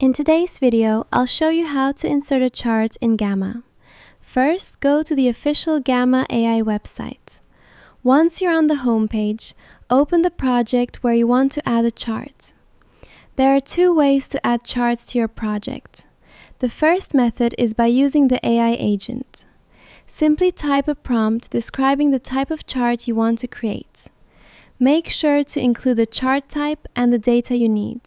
In today's video, I'll show you how to insert a chart in Gamma. First, go to the official Gamma AI website. Once you're on the home page, open the project where you want to add a chart. There are two ways to add charts to your project. The first method is by using the AI agent. Simply type a prompt describing the type of chart you want to create. Make sure to include the chart type and the data you need.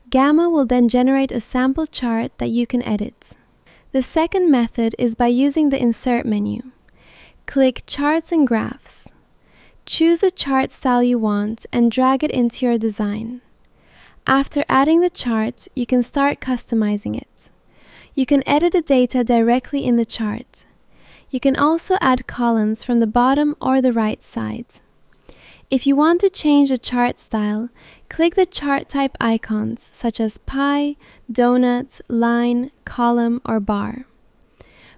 Gamma will then generate a sample chart that you can edit. The second method is by using the Insert menu. Click Charts and Graphs. Choose the chart style you want and drag it into your design. After adding the chart, you can start customizing it. You can edit the data directly in the chart. You can also add columns from the bottom or the right side. If you want to change the chart style, click the chart type icons such as pie, donut, line, column, or bar.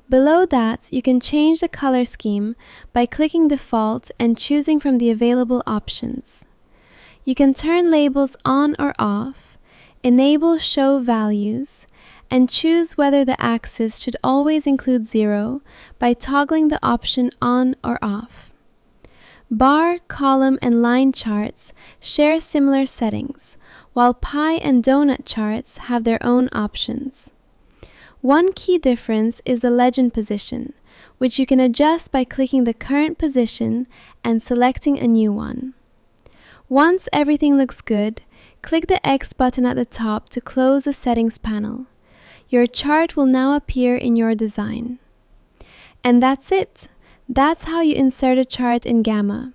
Below that, you can change the color scheme by clicking Default and choosing from the available options. You can turn labels on or off, enable Show Values, and choose whether the axis should always include 0 by toggling the option on or off. Bar, column, and line charts share similar settings, while pie and donut charts have their own options. One key difference is the legend position, which you can adjust by clicking the current position and selecting a new one. Once everything looks good, click the X button at the top to close the settings panel. Your chart will now appear in your design. And that's it! That's how you insert a chart in Gamma.